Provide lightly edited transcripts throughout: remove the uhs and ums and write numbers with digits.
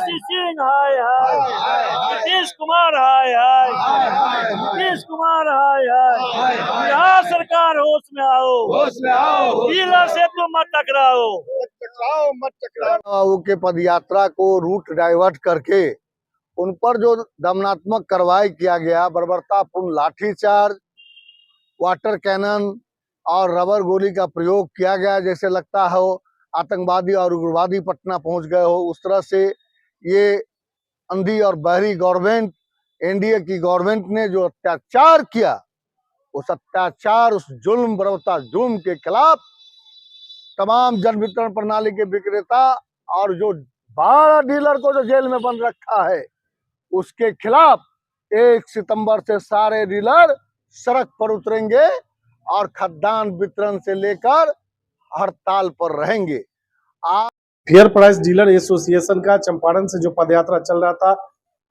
केसी सिंह हाय हाय, नीतीश कुमार हाय हाय, नीतीश कुमार हाय हाय, बिहार सरकार होश में आओ, डीलर से तुम मत टकराओ। के पदयात्रा को रूट डाइवर्ट करके उन पर जो दमनात्मक कार्रवाई किया गया, बर्बरतापूर्ण लाठीचार्ज, वाटर कैनन और रबर गोली का प्रयोग किया गया, जैसे लगता हो आतंकवादी और उग्रवादी पटना पहुंच गए हो। उस तरह से ये अंधी और बहरी गवर्नमेंट, एनडीए की गवर्नमेंट ने जो अत्याचार किया, उस अत्याचार, उस जुल्म, बर्बरता जुल्म के खिलाफ तमाम जन वितरण प्रणाली के विक्रेता और जो 12 डीलर को जो जेल में बंद रखा है, उसके खिलाफ 1 सितंबर से सारे डीलर सड़क पर उतरेंगे और खाद्यान्न वितरण से लेकर हड़ताल पर रहेंगे। फेयर प्राइस डीलर एसोसिएशन का चंपारण से जो पदयात्रा चल रहा था,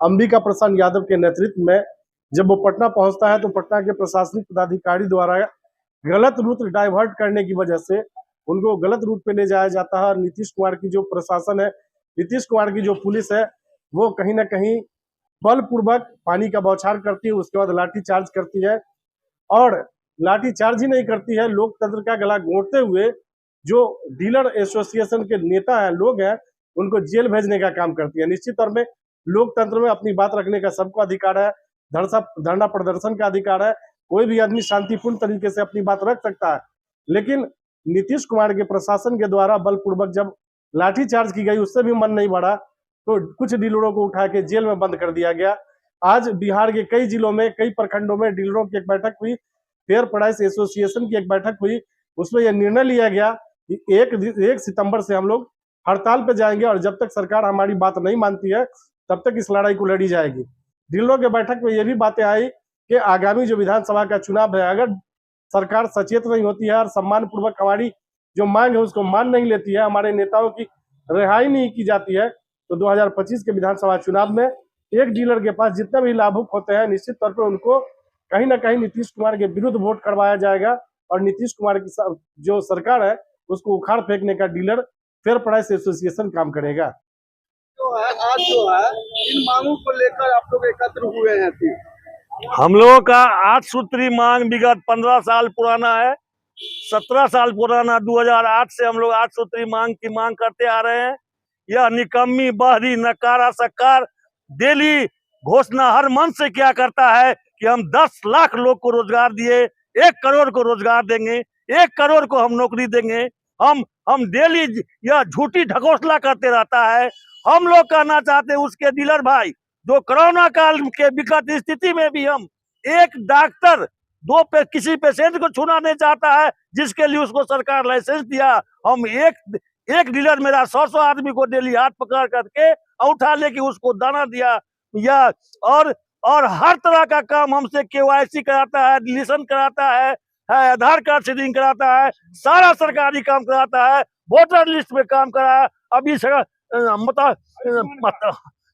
अंबिका प्रसाद यादव के नेतृत्व में, जब वो पटना पहुंचता है तो पटना के प्रशासनिक पदाधिकारी द्वारा गलत रूट डाइवर्ट करने की वजह से उनको गलत रूट पे ले जाया जाता है। और नीतीश कुमार की जो प्रशासन है, नीतीश कुमार की जो पुलिस है, वो कहीं ना कहीं बलपूर्वक पानी का बौछार करती है, उसके बाद लाठी चार्ज करती है। और लाठी चार्ज ही नहीं करती है, लोकतंत्र का गला घोंटते हुए जो डीलर एसोसिएशन के नेता हैं, लोग हैं, उनको जेल भेजने का काम करती है। निश्चित तौर में लोकतंत्र में अपनी बात रखने का सबको अधिकार है, धरना प्रदर्शन का अधिकार है, कोई भी आदमी शांतिपूर्ण तरीके से अपनी बात रख सकता है। लेकिन नीतीश कुमार के प्रशासन के द्वारा बलपूर्वक जब लाठीचार्ज की गई, उससे भी मन नहीं बढ़ा तो कुछ डीलरों को उठा के जेल में बंद कर दिया गया। आज बिहार के कई जिलों में, कई प्रखंडों में डीलरों की एक बैठक हुई, फेयर प्राइस एसोसिएशन की एक बैठक हुई। उसमें यह निर्णय लिया गया कि 1 सितंबर से हम लोग हड़ताल पे जाएंगे और जब तक सरकार हमारी बात नहीं मानती है तब तक इस लड़ाई को लड़ी जाएगी। डीलरों के बैठक में ये भी बातें आई कि आगामी जो विधानसभा का चुनाव है, अगर सरकार सचेत नहीं होती है और सम्मान पूर्वक हमारी जो मांग है उसको मान नहीं लेती है, हमारे नेताओं की रिहाई नहीं की जाती है, तो 2025 के विधानसभा चुनाव में एक डीलर के पास जितने भी लाभुक होते हैं, निश्चित तौर पर उनको कहीं ना कहीं नीतीश कुमार के विरुद्ध वोट करवाया जाएगा और नीतीश कुमार की जो सरकार है उसको उखाड़ फेंकने का डीलर फेयर प्राइस एसोसिएशन काम करेगा। आज जो है इन मांगों को लेकर आप लोग एकत्र हुए हैं। हम लोगों का 8 सूत्री मांग विगत 15 साल पुराना है, 17 साल पुराना। 2008 से हम लोग 8 सूत्री मांग की मांग करते आ रहे हैं। यह निकम्मी, बहरी, नकारा सरकार डेली घोषणा हर मन से क्या करता है कि हम 10 लाख लोग को रोजगार दिए, 1 करोड़ को रोजगार देंगे, 1 करोड़ को हम नौकरी देंगे। हम डेली यह झूठी ढकोसला करते रहता है। हम लोग कहना चाहते हैं उसके डीलर भाई, जो कोरोना काल के विकट स्थिति में भी हम एक डॉक्टर किसी पेशेंट को छूना नहीं चाहता है, जिसके लिए उसको सरकार लाइसेंस दिया। हम एक डीलर मेरा 100 आदमी को डेली हाथ पकड़ करके उठा लेके उसको दाना दिया, या और हर तरह का काम हमसे केवाईसी कराता है, डिलीशन कराता है, आधार कार्ड सीडिंग कराता है, सारा सरकारी काम कराता है, वोटर लिस्ट में काम करा है।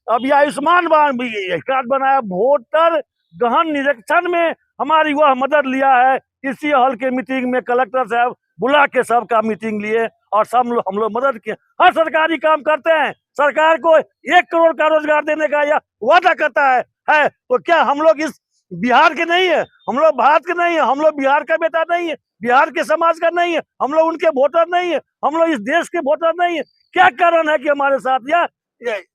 अभी आयुष्मान कार्ड बनाया, वोटर गहन निरीक्षण में हमारी वह मदद लिया है। इसी हॉल के मीटिंग में कलेक्टर साहब बुला के सबका मीटिंग लिए और सब हम लोग मदद किए। हर सरकारी काम करते हैं। सरकार को 1 करोड़ का रोजगार देने का यह वादा करता है तो क्या हम लोग इस बिहार के नहीं है? हम लोग भारत के नहीं है? हम लोग बिहार का बेटा नहीं है? बिहार के समाज का नहीं है? हम लोग उनके वोटर नहीं है? हम लोग इस देश के वोटर नहीं है? क्या कारण है कि हमारे साथ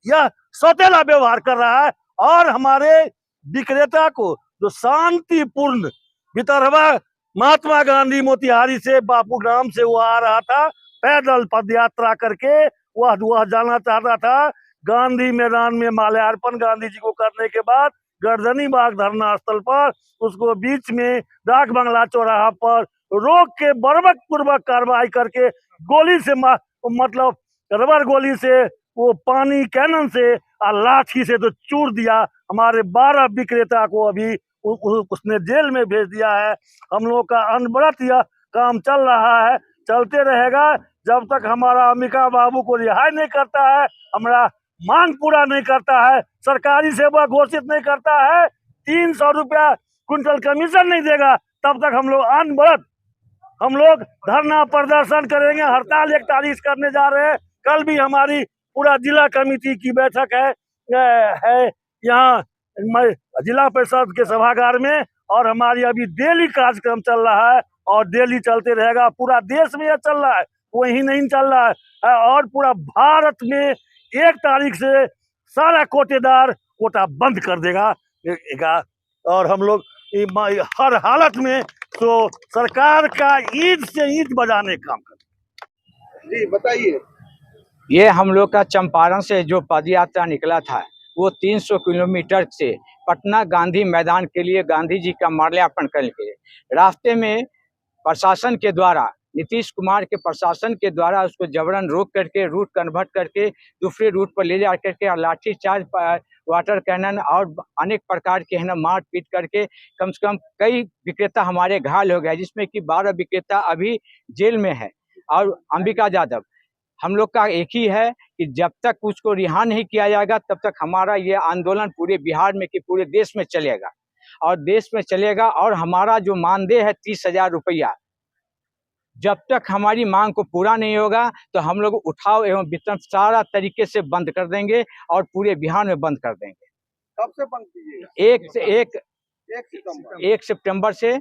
यह सौतेला व्यवहार कर रहा है? और हमारे विक्रेता को जो शांतिपूर्ण वितरवा महात्मा गांधी मोतिहारी से बापूग्राम से वो आ रहा था, पैदल पदयात्रा करके वह जाना चाहता था गांधी मैदान में माल्यार्पण गांधी जी को करने के बाद गर्दनी बाग धरना स्थल पर, उसको बीच में डाक बंगला चौराहा पर रोक के बर्बक पूर्वक कार्रवाई करके गोली से मतलब रबर गोली से, वो पानी कैनन से और लाठी से तो चूर दिया। हमारे 12 विक्रेता को अभी उसने जेल में भेज दिया है। हम लोग का अनवरत यह काम चल रहा है, चलते रहेगा जब तक हमारा अंबिका बाबू को रिहाई नहीं करता है, हमारा मांग पूरा नहीं करता है, सरकारी सेवा घोषित नहीं करता है, 300 रुपया क्विंटल कमीशन नहीं देगा, तब तक हम लोग अनवरत धरना प्रदर्शन करेंगे। हड़ताल 1 तारीख करने जा रहे हैं। कल भी हमारी पूरा जिला कमेटी की बैठक है यहाँ जिला परिषद के सभागार में, और हमारी अभी डेली कार्यक्रम चल रहा है और डेली चलते रहेगा। पूरा देश में यह चल रहा है, वही नहीं चल रहा है, और पूरा भारत में 1 तारीख से सारा कोटेदार कोटा बंद कर देगा। और हम लोग हर हालत में तो सरकार का ईद से ईद बजाने का काम करते। जी बताइए। ये हम लोग का चंपारण से जो पद यात्रा निकला था वो 300 किलोमीटर से पटना गांधी मैदान के लिए गांधी जी का माल्यार्पण करने के लिए, रास्ते में प्रशासन के द्वारा, नीतीश कुमार के प्रशासन के द्वारा उसको जबरन रोक करके रूट कन्वर्ट करके दूसरे रूट पर ले जा करके और लाठी चार्ज, वाटर कैनन और अनेक प्रकार के है ना मार पीट करके कम से कम कई विक्रेता हमारे घायल हो गए, जिसमें कि 12 विक्रेता अभी जेल में है। और अंबिका यादव, हम लोग का एक ही है कि जब तक उसको रिहा नहीं किया जाएगा तब तक हमारा ये आंदोलन पूरे बिहार में कि पूरे देश में चलेगा, और देश में चलेगा। और हमारा जो मानदेय है 30,000 रुपया, जब तक हमारी मांग को पूरा नहीं होगा तो हम लोग उठाव एवं वितरण सारा तरीके से बंद कर देंगे और पूरे बिहार में बंद कर देंगे। कब से बंद कीजिएगा? 1 सितंबर से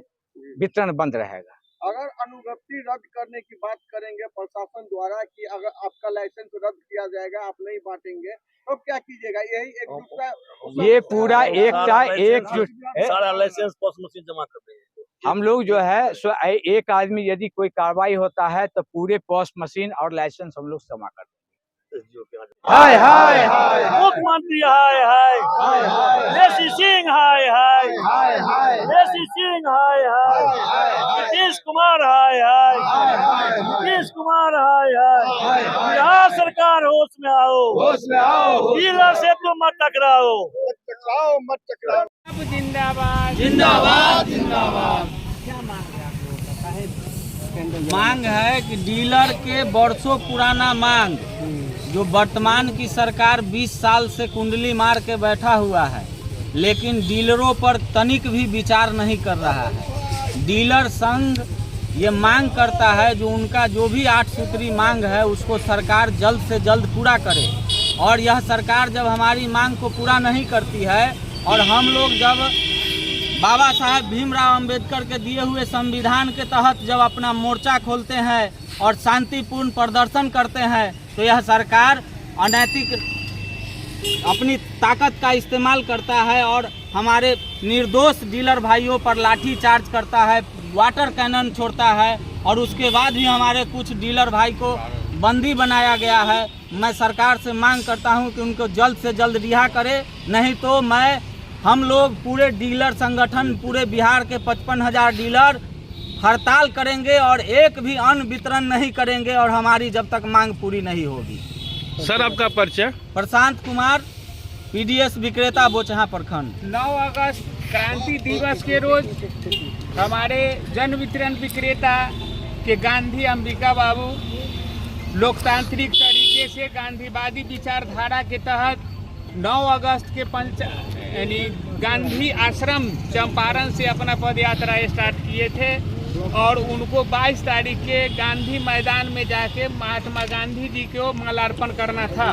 वितरण बंद रहेगा। अगर अनुज्ञप्ति रद्द करने की बात करेंगे प्रशासन द्वारा कि अगर आपका लाइसेंस रद्द किया जाएगा, आप नहीं बांटेंगे, तो क्या कीजिएगा? यही एक दूसरा ये पूरा एकजुट सारा लाइसेंस पोस्ट मशीन जमा कर देंगे। हम लोग जो है सो एक आदमी यदि कोई कार्रवाई होता है तो पूरे पोस्ट मशीन और लाइसेंस हम लोग जमा कर देंगे। हाय हाय हाय मुख्यमंत्री हाय हाय लेसी सिंह हाय हाय लेसी सिंह हाय हाय नीतीश कुमार हाय हाय नीतीश कुमार हाय हाय बिहार सरकार होश में आओ, डीलर से तुम मत टकराओ। जिंदाबाद जिंदाबाद जिंदाबाद। क्या मांग है आप लोगों का? मांग है कि डीलर के वर्षों पुराना मांग, जो वर्तमान की सरकार 20 साल से कुंडली मार के बैठा हुआ है, लेकिन डीलरों पर तनिक भी विचार नहीं कर रहा है। डीलर संघ ये मांग करता है जो उनका जो भी 8 सूत्री मांग है उसको सरकार जल्द से जल्द पूरा करे, और यह सरकार जब हमारी मांग को पूरा नहीं करती है और हम लोग जब बाबा साहब भीमराव अंबेडकर के दिए हुए संविधान के तहत जब अपना मोर्चा खोलते हैं और शांतिपूर्ण प्रदर्शन करते हैं, तो यह सरकार अनैतिक अपनी ताकत का इस्तेमाल करता है और हमारे निर्दोष डीलर भाइयों पर लाठी चार्ज करता है, वाटर कैनन छोड़ता है, और उसके बाद भी हमारे कुछ डीलर भाई को बंदी बनाया गया है। मैं सरकार से मांग करता हूं कि उनको जल्द से जल्द रिहा करे, नहीं तो हम लोग पूरे डीलर संगठन पूरे बिहार के 55,000 डीलर हड़ताल करेंगे और एक भी अन्न वितरण नहीं करेंगे, और हमारी जब तक मांग पूरी नहीं होगी। सर आपका परिचय? प्रशांत कुमार, पीडीएस विक्रेता बोचहा प्रखंड। 9 अगस्त क्रांति दिवस के रोज हमारे जन वितरण विक्रेता के गांधी अंबिका बाबू लोकतांत्रिक तरीके से गांधीवादी विचारधारा के तहत 9 अगस्त के यानी गांधी आश्रम चंपारण से अपना पद यात्रा स्टार्ट किए थे, और उनको 22 तारीख के गांधी मैदान में जाके महात्मा गांधी जी को माल्यार्पण करना था।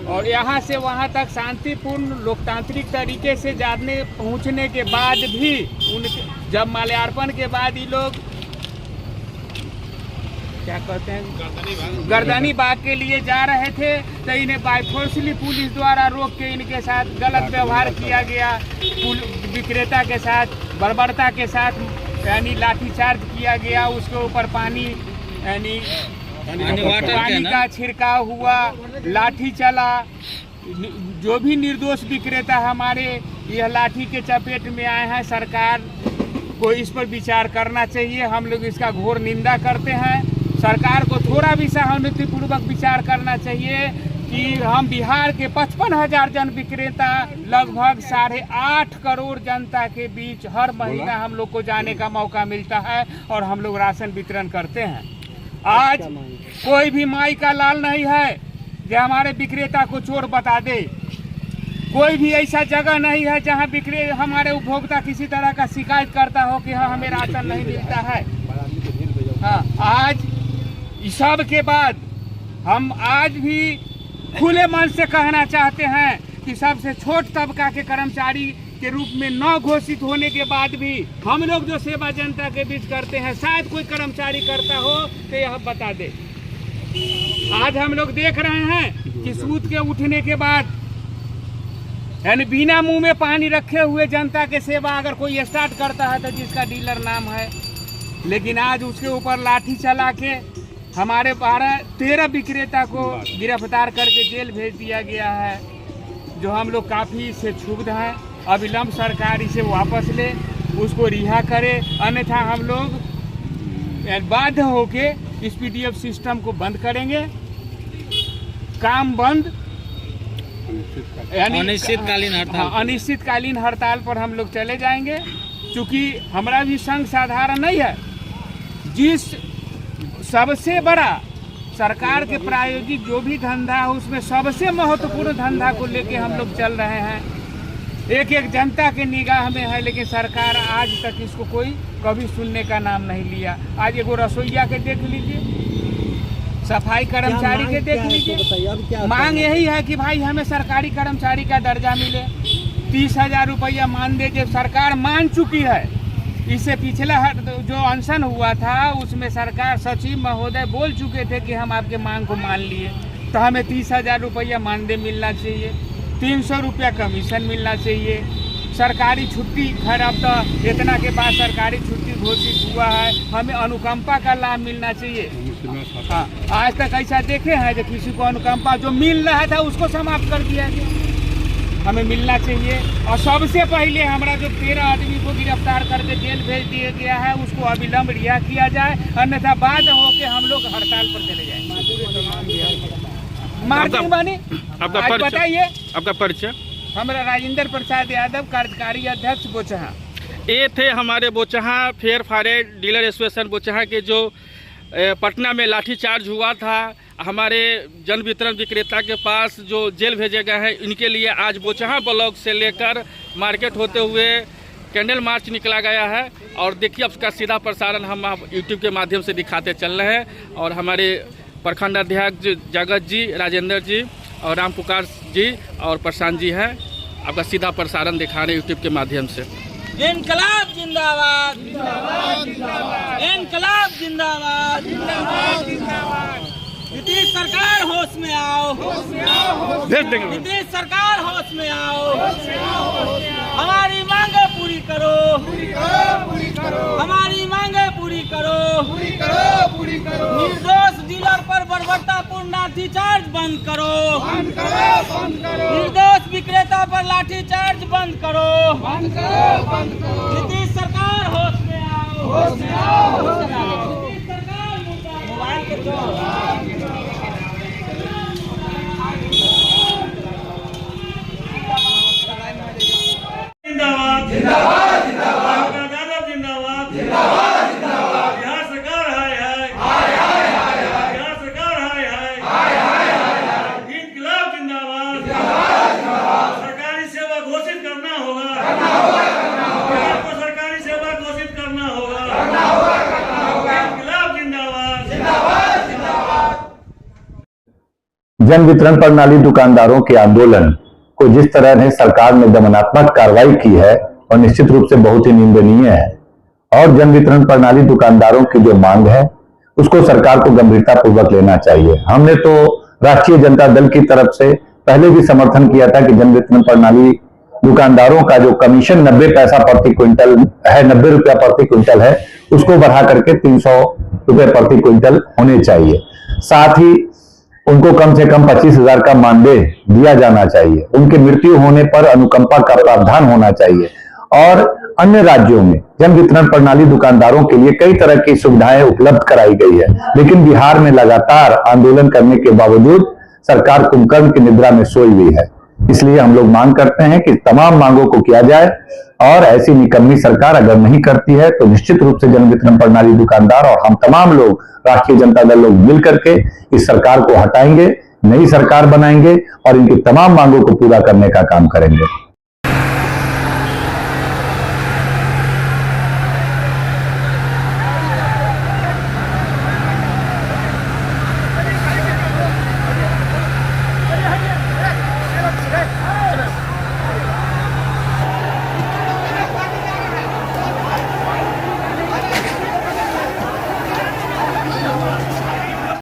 और यहाँ से वहाँ तक शांतिपूर्ण लोकतांत्रिक तरीके से जाने पहुँचने के बाद भी उनके जब माल्यार्पण के बाद ये लोग क्या कहते हैं गर्दनी बाग के लिए जा रहे थे, तो इन्हें बायफोर्सली पुलिस द्वारा रोक के इनके साथ गलत व्यवहार किया गया, विक्रेता के साथ बर्बरता के साथ यानी लाठीचार्ज किया गया। उसके ऊपर पानी का छिड़काव हुआ, लाठी चला। जो भी निर्दोष विक्रेता हमारे यह लाठी के चपेट में आए हैं, सरकार को इस पर विचार करना चाहिए। हम लोग इसका घोर निंदा करते हैं। सरकार को थोड़ा भी सहानुभूतिपूर्वक विचार करना चाहिए कि हम बिहार के 55,000 जन विक्रेता लगभग 8.5 करोड़ जनता के बीच हर महीना हम लोग को जाने का मौका मिलता है और हम लोग राशन वितरण करते हैं। आज कोई भी माई का लाल नहीं है जो हमारे विक्रेता को चोर बता दे। कोई भी ऐसा जगह नहीं है जहां हमारे उपभोक्ता किसी तरह का शिकायत करता हो कि हाँ हमें राशन नहीं मिलता है। हाँ, आज इस सब के बाद हम आज भी खुले मन से कहना चाहते हैं कि सबसे छोट तबका के कर्मचारी के रूप में न घोषित होने के बाद भी हम लोग जो सेवा जनता के बीच करते हैं, शायद कोई कर्मचारी करता हो तो यह बता दे। आज हम लोग देख रहे हैं कि सूत के उठने के बाद यानी बिना मुंह में पानी रखे हुए जनता के सेवा अगर कोई स्टार्ट करता है तो जिसका डीलर नाम है, लेकिन आज उसके ऊपर लाठी चला के हमारे 12-13 विक्रेता को गिरफ्तार करके जेल भेज दिया गया है, जो हम लोग काफ़ी इससे क्षुब्ध हैं। अविलंब सरकार इसे वापस ले, उसको रिहा करे, अन्यथा हम लोग बाध्य होके इस पीडीएफ सिस्टम को बंद करेंगे। काम बंद यानी अनिश्चितकालीन हड़ताल पर हम लोग चले जाएंगे, क्योंकि हमारा भी संघ साधारण नहीं है। जिस सबसे बड़ा सरकार के प्रायोजित जो भी धंधा है उसमें सबसे महत्वपूर्ण धंधा को लेके हम लोग चल रहे हैं। एक एक जनता के निगाह में है, लेकिन सरकार आज तक इसको कोई कभी सुनने का नाम नहीं लिया। आज एगो रसोईया के देख लीजिए, सफाई कर्मचारी के देख लीजिए। मांग यही है कि भाई हमें सरकारी कर्मचारी का दर्जा मिले, 30,000 रुपया मानदेय जब सरकार मान चुकी है। इससे पिछला जो अनशन हुआ था उसमें सरकार सचिव महोदय बोल चुके थे कि हम आपके मांग को मान लिए, तो हमें 30,000 रुपया मानदेय मिलना चाहिए, 300 रुपया कमीशन मिलना चाहिए। सरकारी छुट्टी, खैर अब तो इतना के बाद सरकारी छुट्टी घोषित हुआ है, हमें अनुकंपा का लाभ मिलना चाहिए। हाँ, आज तक ऐसा देखे हैं जो किसी को अनुकंपा जो मिल रहा था उसको समाप्त कर दिया गया, हमें मिलना चाहिए। और सबसे पहले हमारा जो 13 आदमी को गिरफ्तार करके जेल भेज दिया गया है उसको अविलंब रिहा किया जाए, अन्यथा बाध्य होकर हम लोग हड़ताल पर चले जाएंगे। मार्जिन बनी आज बताइए आपका परिचय? हमारा राजेंद्र प्रसाद यादव, कार्यकारी अध्यक्ष बोचहा। ये थे हमारे Bochaha fair far red dealer association Bochaha के जो पटना में लाठीचार्ज हुआ था, हमारे जन वितरण विक्रेता के पास जो जेल भेजे गए हैं, इनके लिए आज बोचहा ब्लॉक से लेकर मार्केट होते हुए कैंडल मार्च निकला गया है। और देखिए अब उसका सीधा प्रसारण हम यूट्यूब के माध्यम से दिखाते चल रहे हैं। और हमारे प्रखंड अध्यक्ष जगत जी, राजेंद्र जी और राम पुकार जी और प्रशांत जी हैं, आपका सीधा प्रसारण दिखा रहे हैं यूट्यूब के माध्यम से। इनकलाब जिंदाबाद, इनकलाब जिंदाबाद, नीतीश सरकार होश में आओ, नीतीश सरकार होश में आओ, हमारी मांगे पूरी करो, हमारी मांगे पूरी करो, निर्दोष डीलर पर बर्बरतापूर्ण लाठीचार्ज बंद करो, निर्दोष विक्रेता पर लाठीचार्ज बंद करो, नीतीश सरकार होश में आओ, नीतीश सरकार मोबाइल के जिंदाबाद जिंदाबाद जिंदाबाद यादव जिंदाबाद जिंदाबाद जिंदाबाद। बिहार सरकार हाय हाय हाय हाय हाय, बिहार सरकार हाय हाय हाय हाय हाय। इनकलाब जिंदाबाद जिंदाबाद जिंदाबाद। सरकारी सेवा घोषित करना होगा, बिहार को सरकारी सेवा घोषित करना होगा। इनकलाब जिंदाबाद जिंदाबाद जिंदाबाद। जन वितरण प्रणाली दुकानदारों के आंदोलन को जिस तरह ने सरकार ने दमनात्मक कार्रवाई की है और निश्चित रूप से बहुत ही निंदनीय है। और जन वितरण प्रणाली दुकानदारों की जो मांग है उसको सरकार को गंभीरता पूर्वक लेना चाहिए। हमने तो राष्ट्रीय जनता दल की तरफ से पहले भी समर्थन किया था कि जन वितरण प्रणाली दुकानदारों का जो कमीशन 90 पैसा प्रति क्विंटल है, 90 रुपया प्रति क्विंटल है, उसको बढ़ा करके 300 रुपये प्रति क्विंटल होने चाहिए। साथ ही उनको कम से कम 25,000 का मानदेय दिया जाना चाहिए। उनकी मृत्यु होने पर अनुकंपा का प्रावधान होना चाहिए। और अन्य राज्यों में जन वितरण प्रणाली दुकानदारों के लिए कई तरह की सुविधाएं उपलब्ध कराई गई है, लेकिन बिहार में लगातार आंदोलन करने के बावजूद सरकार कुंभकर्ण की निद्रा में सोई हुई है। इसलिए हम लोग मांग करते हैं कि तमाम मांगों को किया जाए, और ऐसी निकम्मी सरकार अगर नहीं करती है तो निश्चित रूप से जन वितरण प्रणाली दुकानदार और हम तमाम लोग राष्ट्रीय जनता दल लोग मिल करके इस सरकार को हटाएंगे, नई सरकार बनाएंगे और इनकी तमाम मांगों को पूरा करने का काम करेंगे।